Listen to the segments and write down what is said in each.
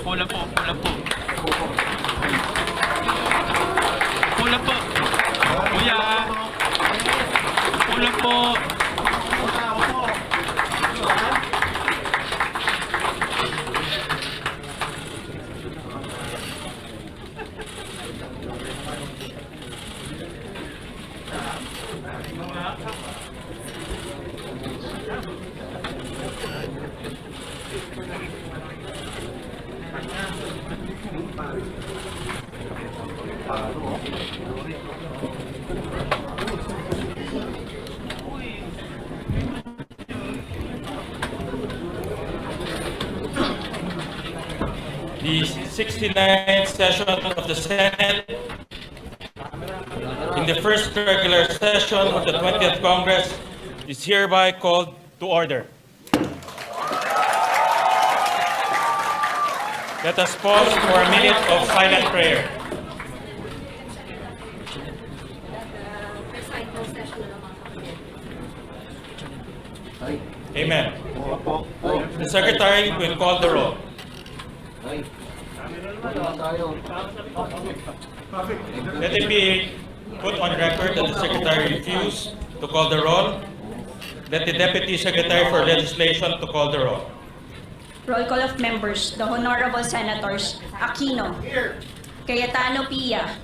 Pula po, pula po. Pula po. Kuya. Pula po. The 69th session of the Senate, in the first regular session of the 20th Congress, is hereby called to order. Let us pause for a minute of silent prayer. Amen. The Secretary will call the roll. Let it be put on record that the Secretary refused to call the roll. Let the Deputy Secretary for Legislation to call the roll. Roll call of members. The Honorable Senators Aquino, Cayetano Pia,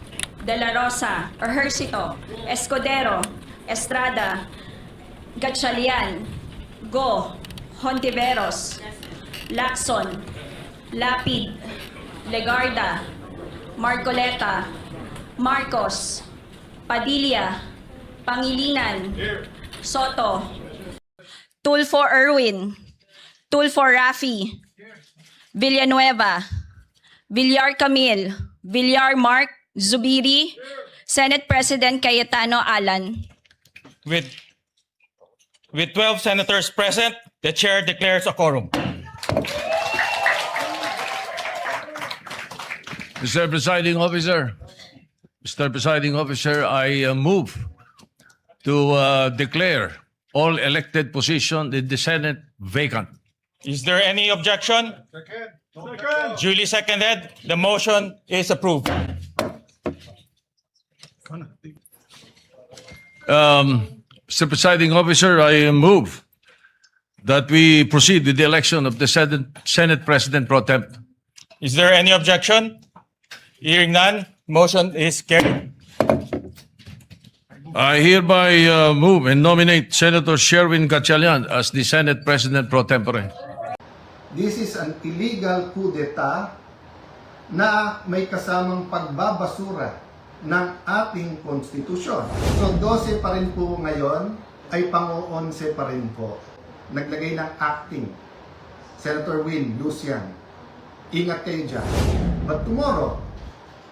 De La Rosa, Ejercito, Escudero, Estrada, Gatchalian, Go, Hontiveros, Lacson, Lapid, Legarda, Marcoleta, Marcos, Padilla, Pangilinan, Soto, Tulfo Erwin, Tulfo Rafi, Villanueva, Villar Camille, Villar Mark, Zubiri, Senate President Cayetano Alan. With 12 senators present, the chair declares a quorum. Mr. Presiding Officer, I move to declare all elected positions in the Senate vacant. Is there any objection? Second. Duly seconded. The motion is approved. Mr. Presiding Officer, I move that we proceed with the election of the Senate President Pro Tem. Is there any objection? Hearing none, motion is carried. I hereby move and nominate Senator Sherwin Gatchalian as the Senate President Pro Tempore. This is an illegal coup d'etat na may kasamang pagbabasura ng ating konstitusyon. So 12 pa rin po ngayon ay pang-11 pa rin po. Naglagay ng acting. Senator Win, Lucian, ingat kayo dyan. But tomorrow,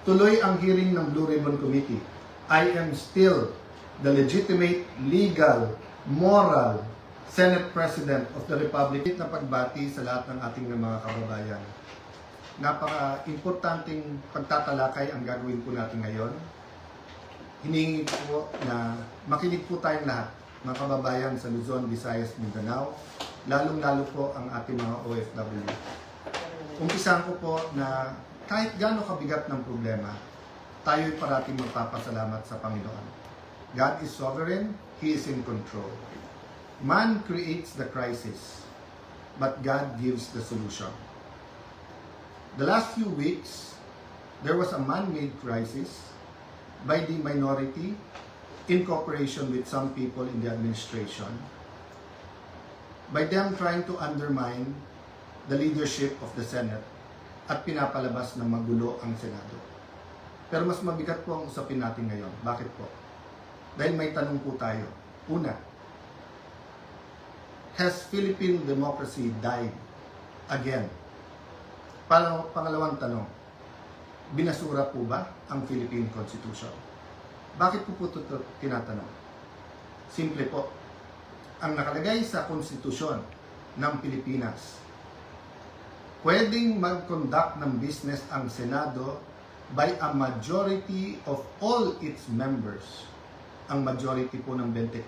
tuloy ang hearing ng Blue Ribbon Committee. I am still the legitimate, legal, moral Senate President of the Republic. Na pagbati sa lahat ng ating mga kababayan. Napaka-importanting pagtatalakay ang gagawin po natin ngayon. Hiningi po na makinig po tayong lahat, mga kababayan sa Luzon, Visayas, Mindanao, lalong-lalo po ang ating mga OFW. Umpisahan ko po na kahit gaano kabigat ng problema, tayo'y parating magpapasalamat sa Panginoon. God is sovereign, He is in control. Man creates the crisis, but God gives the solution. The last few weeks, there was a man-made crisis by the minority in cooperation with some people in the administration, by them trying to undermine the leadership of the Senate at pinapalabas na magulo ang Senado. Pero mas mabigat po ang usapin natin ngayon. Bakit po? Dahil may tanong po tayo. Una, has Philippine democracy died again? Pangalawang tanong, binasura po ba ang Philippine Constitution? Bakit po ito tinatanong? Simple po, ang nakalagay sa konstitusyon ng Pilipinas, pwedeng mag-conduct ng business ang Senado by a majority of all its members. Ang majority po ng 24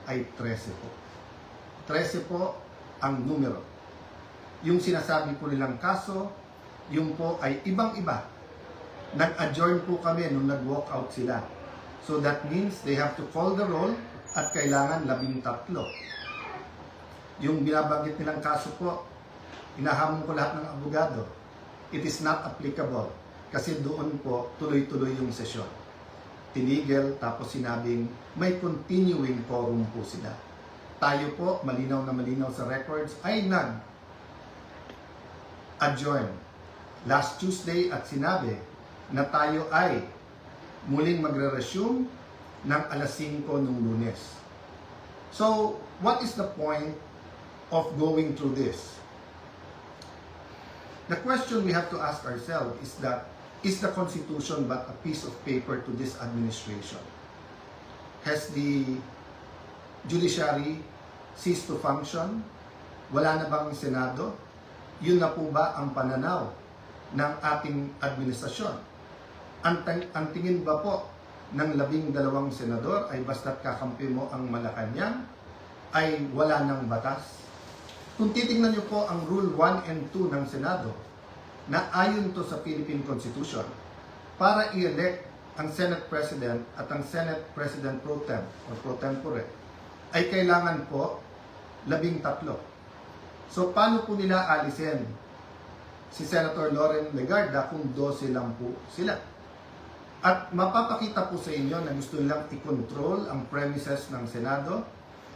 ay 13 po. 13 po ang numero. Yung sinasabi po nilang kaso yung po ay ibang-iba. Nag-adjourn po kami nung nag-walk out sila. So that means they have to call the roll at kailangan 13. Yung binabanggit nilang kaso po, inahamon ko lahat ng abogado. It is not applicable kasi doon po tuloy-tuloy yung sesyon. Tinigil tapos sinabing may continuing quorum po sila. Tayo po, malinaw na malinaw sa records, ay nag-adjourn last Tuesday at sinabi na tayo ay muling magre-resume ng alas 5 nung Lunes. So, what is the point of going through this? The question we have to ask ourselves is that, is the Constitution but a piece of paper to this administration? Has the judiciary ceased to function? Wala na bang Senado? Yun na po ba ang pananaw ng ating administrasyon? Ang tingin ba po ng 12 senador ay basta't kakampi mo ang Malacanang ay wala ng batas? Kung titingnan niyo po ang Rule 1 and 2 ng Senado, na ayon to sa Philippine Constitution, para i-elect ang Senate President at ang Senate President Pro Tem or Pro Tempore, ay kailangan po 13. So paano po nila alisin si Senator Loren Legarda kung 12 lang po sila? At mapapakita po sa inyo na gusto nilang i-control ang premises ng Senado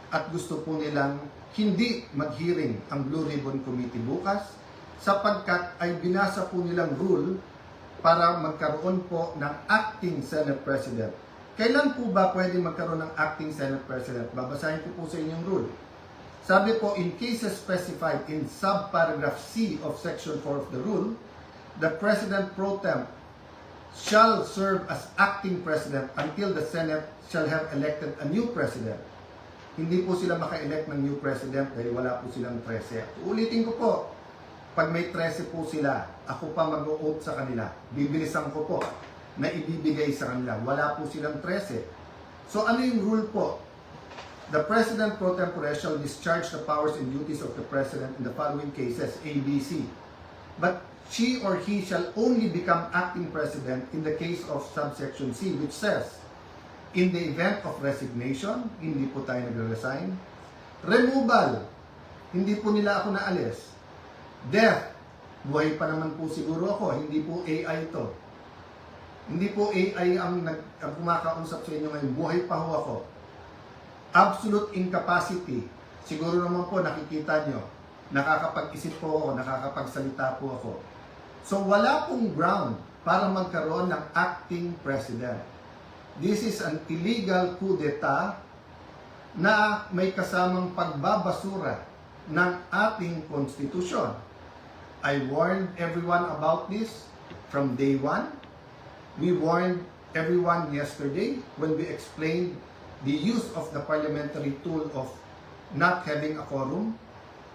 at gusto po nilang hindi mag-hearing ang Blue Ribbon Committee bukas sapagkat ay binasa po nilang rule para magkaroon po ng acting Senate President. Kailan po ba pwede magkaroon ng acting Senate President? Babasahin ko po sa inyong rule. Sabi po, in cases specified in subparagraph C of Section 4 of the rule, the President Pro Tem shall serve as acting president until the Senate shall have elected a new president. Hindi po sila maka-elect ng new president dahil wala po silang 13. Ulitin ko po, pag may 13 po sila, ako pa mag-o-oath sa kanila. Bibilisan ko po na ibibigay sa kanila. Wala po silang 13. So ano yung rule po? The President Pro Tempore shall discharge the powers and duties of the President in the following cases, A, B, C. But she or he shall only become acting president in the case of subsection C, which says, in the event of resignation, hindi po tayo nagre-resign. Removal, hindi po nila ako naalis. Death, buhay pa naman po siguro ako, hindi po AI to. Hindi po AI ang kumakausap sa inyo ngayon, buhay pa ho ako. Absolute incapacity, siguro naman po nakikita nyo, nakakapag-isip po ako, nakakapagsalita po ako. So wala pong ground para magkaroon ng acting president. This is an illegal coup d'etat na may kasamang pagbabasura ng ating konstitusyon. I warned everyone about this from day one. We warned everyone yesterday when we explained the use of the parliamentary tool of not having a quorum.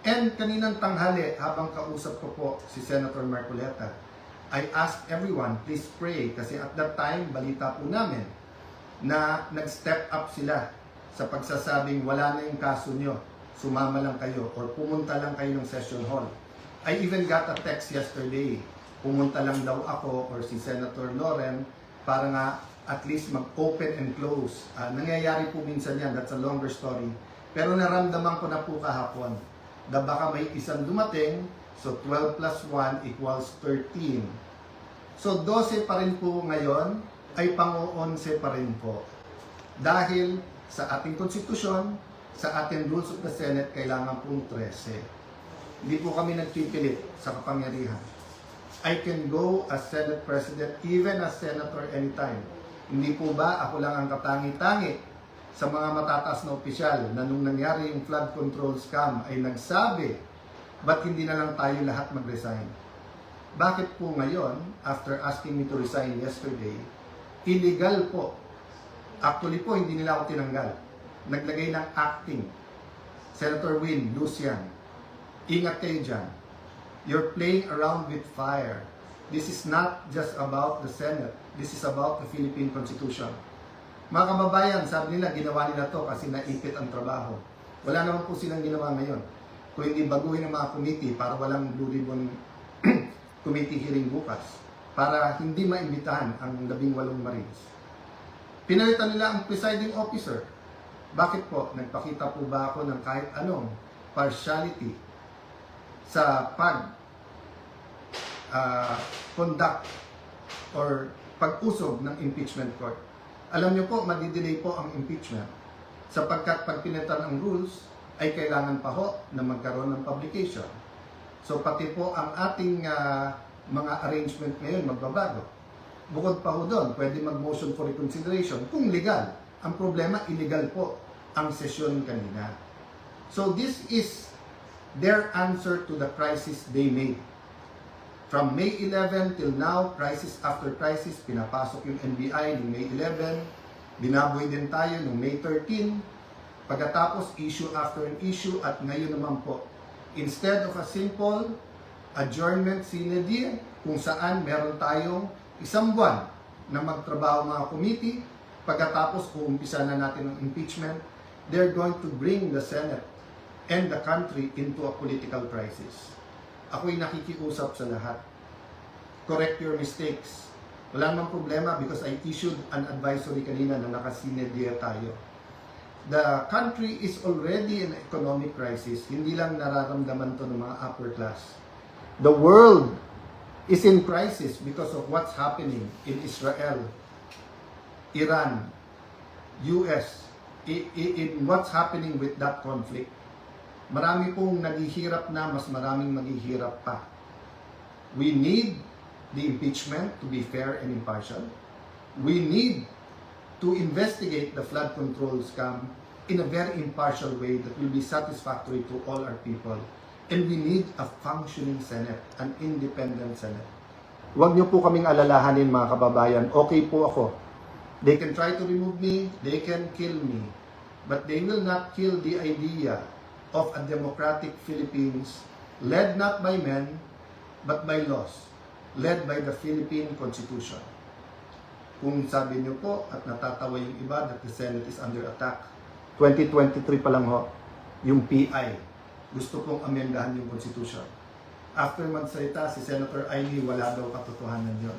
And kaninang tanghali, habang kausap ko po si Senator Marcoleta, I asked everyone, please pray, kasi at that time, balita po namin na nag-step up sila sa pagsasabing wala na yung kaso nyo, sumama lang kayo or pumunta lang kayo ng session hall. I even got a text yesterday, pumunta lang daw ako or si Senator Loren para nga at least mag-open and close. Nangyayari po minsan yan, that's a longer story. Pero naramdaman ko na po kahapon na baka may isang dumating, so 12 plus 1 equals 13. So 12 pa rin po ngayon, ay pang-11 pa rin po. Dahil sa ating konstitusyon, sa ating rules of the Senate, kailangan pong 13. Hindi po kami nagpipilit sa kapangyarihan. I can go as Senate President, even as Senator anytime. Hindi po ba ako lang ang katangi-tangi sa mga matataas na opisyal na nung nangyari yung flood control scam ay nagsabi, ba't hindi na lang tayo lahat mag-resign? Bakit po ngayon, after asking me to resign yesterday, illegal po. Actually po, hindi nila ako tinanggal. Naglagay ng acting. Senator Win, Lucian, ingat kayo dyan. You're playing around with fire. This is not just about the Senate. This is about the Philippine Constitution. Mga kababayan, sabi nila, ginawa nila to kasi naipit ang trabaho. Wala naman po silang ginawa ngayon. Kung hindi baguhin ang mga committee para walang Blue Ribbon committee hearing bukas para hindi maimbitahan ang 18 Marines. Pinalitan nila ang presiding officer. Bakit po? Nagpakita po ba ako ng kahit anong partiality sa conduct or pag-usog ng impeachment court? Alam niyo po, madidelay po ang impeachment sapagkat pag pinalitan ang rules ay kailangan pa ho na magkaroon ng publication. So pati po ang ating mga arrangement ngayon magbabago. Bukod pa ho doon, pwede mag-motion for reconsideration kung legal. Ang problema, illegal po ang sesyon kanina. So this is their answer to the crisis they made. From May 11 till now, crisis after crisis, pinapasok yung NBI noong May 11, binaboy din tayo noong May 13, pagkatapos issue after an issue, at ngayon naman po, instead of a simple adjournment sine die, kung saan meron tayong isang buwan na magtrabaho mga committee, pagkatapos uumpisa na natin ang impeachment, they're going to bring the Senate and the country into a political crisis. Ako'y nakikiusap sa lahat. Correct your mistakes. Wala namang problema because I issued an advisory kanina na nakasine die tayo. The country is already in economic crisis. Hindi lang nararamdaman to ng mga upper class. The world is in crisis because of what's happening in Israel, Iran, US, in what's happening with that conflict. Marami pong naghihirap na, mas maraming maghihirap pa. We need the impeachment to be fair and impartial. We need to investigate the flood control scam in a very impartial way that will be satisfactory to all our people. And we need a functioning Senate, an independent Senate. Huwag niyo po kaming alalahanin mga kababayan. Okay po ako. They can try to remove me, they can kill me, but they will not kill the idea of a democratic Philippines led not by men, but by laws, led by the Philippine Constitution. Kung sabi niyo po at natatawa yung iba that the Senate is under attack, 2023 pa lang ho, yung PI, gusto pong amendahan yung Constitution. After magsalita si Senator Aimee, wala daw katotohanan yun.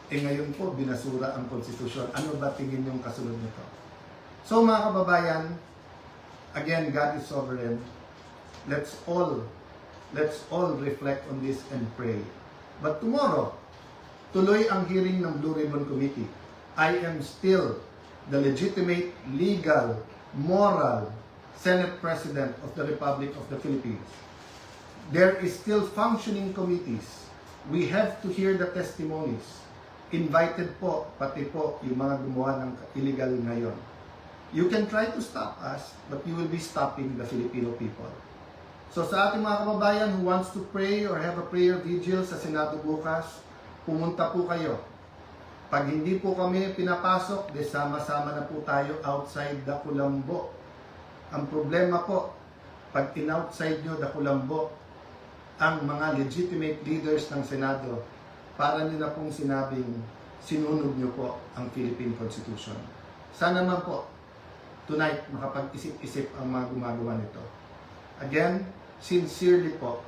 Ngayon po, binasura ang Constitution. Ano ba tingin yung kasunod nito? So mga kababayan, again, God is sovereign. Let's all reflect on this and pray. But tomorrow, tuloy ang hearing ng Blue Ribbon Committee. I am still the legitimate, legal, moral Senate President of the Republic of the Philippines. There is still functioning committees. We have to hear the testimonies. Invited po, pati po yung mga gumawa ng illegal ngayon. You can try to stop us, but you will be stopping the Filipino people. So sa ating mga kababayan who wants to pray or have a prayer vigil sa Senado bukas, pumunta po kayo. Pag hindi po kami pinapasok, de sama-sama na po tayo outside the Kulambo. Ang problema po, pag in-outside nyo the Kulambo, ang mga legitimate leaders ng Senado, para nyo na pong sinabing sinunod nyo po ang Philippine Constitution. Sana naman po, tonight, makapag-isip-isip ang mga gumagawa nito. Again, sincerely po,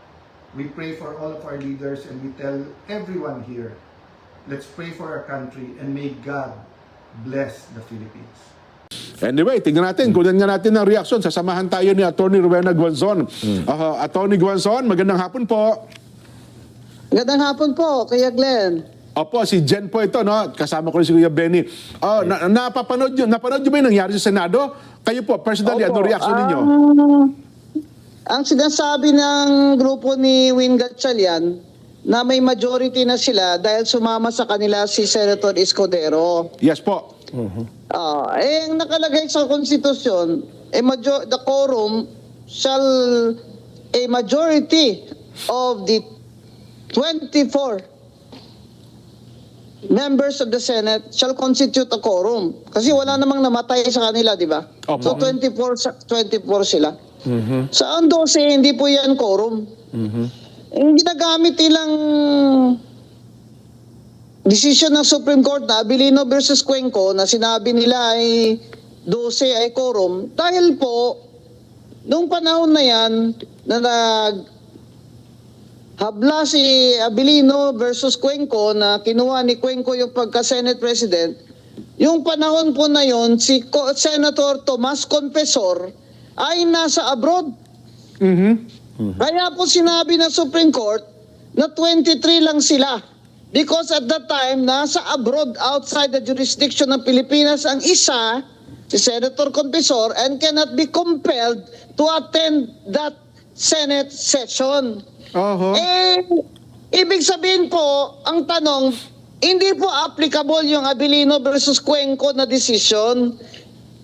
we pray for all of our leaders and we tell everyone here, let's pray for our country and may God bless the Philippines. Anyway, tingnan natin. Kunan nga natin ng reaksyon. Sasamahan tayo ni Atty. Rowena Guanzon. Atty. Guanzon, magandang hapon po. Magandang hapon po, Kuya Glenn. Opo, si Jen po ito, no? Kasama ko rin si Kuya Benny. Napanood nyo ba yung nangyari sa Senado? Kayo po, personally, ano reaksyon ninyo? Ang sinasabi ng grupo ni Win Gatchalian na may majority na sila dahil sumama sa kanila si Senator Escudero. Yes po. Ang nakalagay sa konstitusyon, the quorum shall a majority of the 24 members of the Senate shall constitute a quorum. Kasi wala namang namatay sa kanila, di ba? Opo. So 24 sila. Sa 12, hindi po yan quorum. Yung ginagamit nilang decision ng Supreme Court na Abilino versus Cuenco na sinabi nila ay 12 ay quorum dahil po nung panahon na yan na habla si Abilino versus Cuenco na kinuha ni Cuenco yung pagka-Senate President, yung panahon po na yon si Senator Tomas Confesor ay nasa abroad. Kaya po sinabi ng Supreme Court na 23 lang sila. Because at that time, nasa abroad outside the jurisdiction ng Pilipinas ang isa, si Senator Confesor, and cannot be compelled to attend that Senate session. Ibig sabihin po, ang tanong, hindi po applicable yung Abilino versus Cuenco na decision.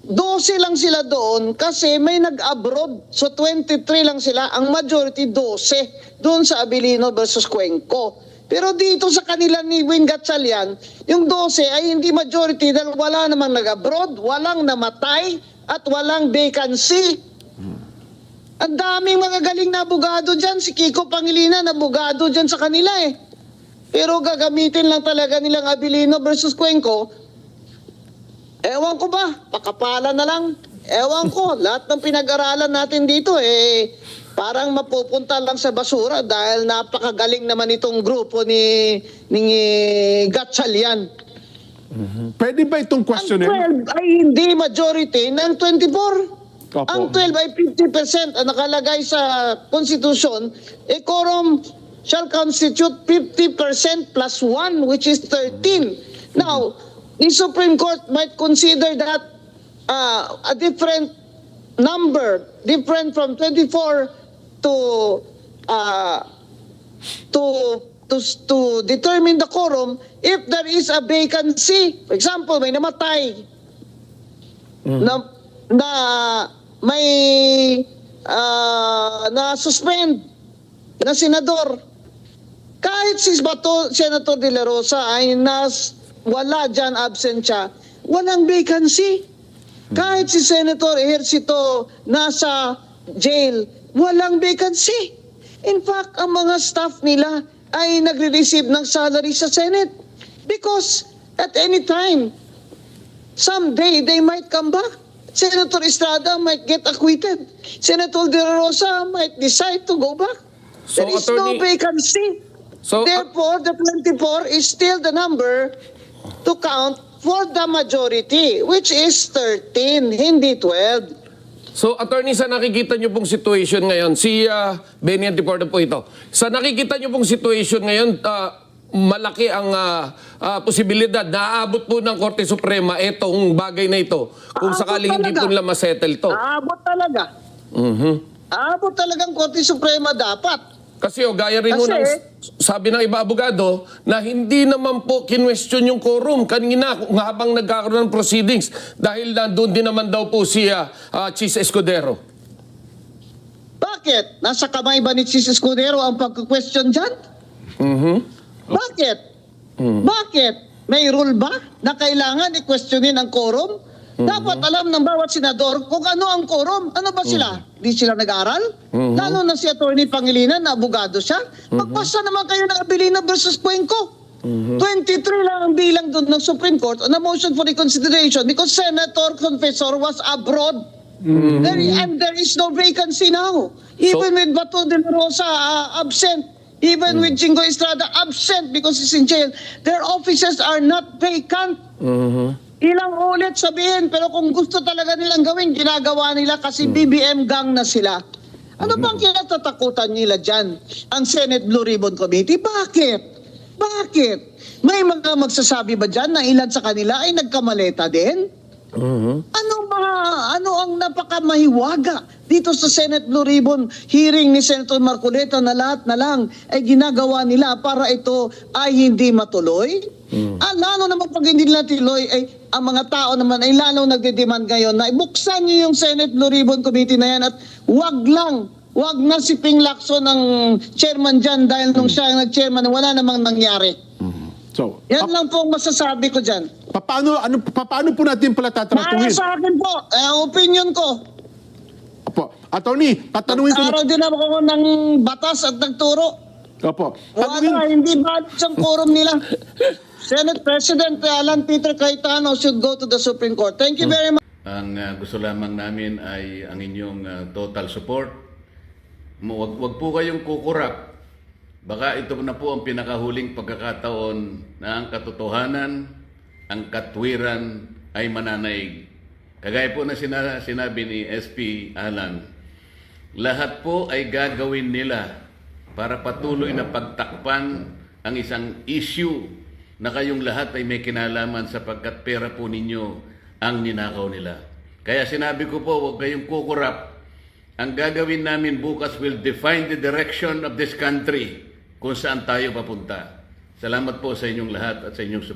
12 lang sila doon kasi may nag-abroad. So 23 lang sila, ang majority 12 doon sa Abilino versus Cuenco. Pero dito sa kanila ni Win Gatchalian, yung 12 ay hindi majority dahil wala namang nag-abroad, walang namatay, at walang vacancy. Ang daming mga galing na abogado dyan. Si Kiko Pangilinan, abogado dyan sa kanila eh. Pero gagamitin lang talaga nilang Abilino versus Cuenco. Ewan ko ba, pakapalan na lang. Ewan ko, lahat ng pinag-aralan natin dito parang mapupunta lang sa basura dahil napakagaling naman itong grupo ni Gatchalian. Pwede ba itong Ang questionin? 12 ay hindi majority ng 24. Opo. Ang 12 ay 50% ang nakalagay sa Constitution. A quorum shall constitute 50% plus 1, which is 13. Now, the Supreme Court might consider that a different number, different from 24 to determine the quorum if there is a vacancy. For example, may namatay na may na-suspend na senador. Kahit si Senator De La Rosa ay wala dyan, absent siya, walang vacancy. Kahit si Senator Ejercito nasa jail, walang vacancy. In fact, ang mga staff nila ay nagre-receive ng salary sa Senate because at any time, someday they might come back. Senator Estrada might get acquitted. Senator De La Rosa might decide to go back. So, There is no Attorney- vacancy. So, Therefore, the 24 is still the number to count for the majority, which is 13, hindi 12. So, attorney, sa nakikita nyo pong situation ngayon, si Benny Antiporto po ito, sa nakikita nyo pong situation ngayon, malaki ang posibilidad na aabot po ng Korte Suprema itong bagay na ito kung Aabot sakaling hindi talaga. po nila masettle to. Aabot talaga. Aabot talagang Korte Suprema dapat. Kasi gaya rin Kasi- ng sabi ng iba abogado na hindi naman po kinwestiyon yung quorum kanina kung habang nagkakaroon ng proceedings dahil doon din naman daw po si Chis Escudero. Bakit? Nasa kamay ba ni Chis Escudero ang pag-question dyan? Bakit? Bakit? May rule ba na kailangan i-questionin ang quorum? Dapat alam ng bawat senador kung ano ang quorum. Ano ba sila? Di sila nag-aral? Lalo na si Atty. Pangilinan na abogado siya. Magpasa naman kayo ng Abilino versus Cuenco. 23 lang ang bilang doon ng Supreme Court on a motion for reconsideration because Senator Confesor was abroad. There is no vacancy now. Even with Bato de la Rosa absent, even with Jingo Estrada absent because he's in jail, their offices are not vacant. Ilang ulit sabihin, pero kung gusto talaga nilang gawin, ginagawa nila kasi BBM gang na sila. Ano bang kinatatakutan nila dyan? Ang Senate Blue Ribbon Committee? Bakit? Bakit? May mga magsasabi ba dyan na ilan sa kanila ay nagkamaleta din? Ano ang napakamahiwaga dito sa Senate Blue Ribbon hearing ni Senator Marcoleta na lahat na lang ay ginagawa nila para ito ay hindi matuloy? Lalo naman pag hindi nila tuloy, ay ang mga tao naman ay lalo nagde-demand ngayon na ibuksan niyo yung Senate Blue Ribbon Committee na yan at wag na si Ping Lacson ng chairman dyan dahil nung siya ang nag-chairman wala namang nangyari. So, Yan lang po ang masasabi ko dyan. paano po natin pala tatratuhin? Sa akin po, opinion ko. Opo. Attorney, tatanungin ko na... Araw din ako ng batas at nagturo. Opo. Wala, hindi ba ang quorum nila? Senate President Alan Peter Cayetano should go to the Supreme Court. Thank you very much. Ang gusto lamang namin ay ang inyong total support. Wag po kayong kukurap baka ito na po ang pinakahuling pagkakataon na ang katotohanan, ang katwiran ay mananaig. Kagaya po na sinabi ni SP Alan, lahat po ay gagawin nila para patuloy na pagtakpan ang isang issue na kayong lahat ay may kinalaman sapagkat pera po ninyo ang ninakaw nila. Kaya sinabi ko po, huwag kayong kukurap. Ang gagawin namin bukas will define the direction of this country kung saan tayo papunta. Salamat po sa inyong lahat at sa inyong support.